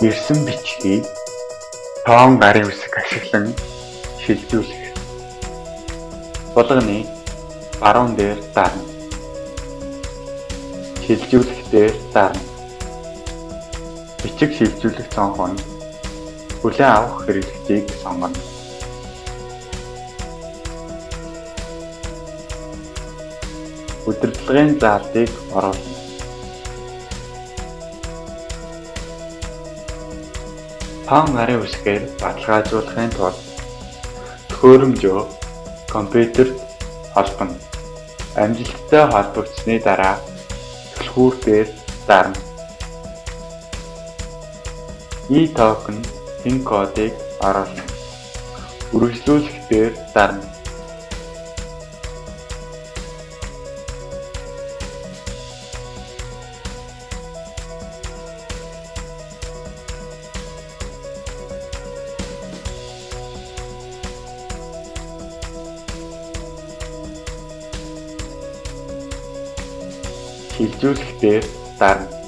ирсэн бичгийг тоон гарын үсэг ашиглан шилжүүлэх. Сулганы баруун дээр дарна. Шилжүүлэх дээр дарна. Бичиг шилжүүлэх цонх нь хүлээн авах хэрэглэжийг сонгоно. Удирдлагын заалтыг оруулна. Тоон гарын үсгээр баталгаажуулахын тулд төхөөрөмжөө компьютерт холбоно. Амжилттай холбогдсны дараа түлхүүр дээр дарна. E-токен пин кодыг оруулна. Үргэлжлүүлэх дээр дарна. Шилжүүлэх дээр дарна.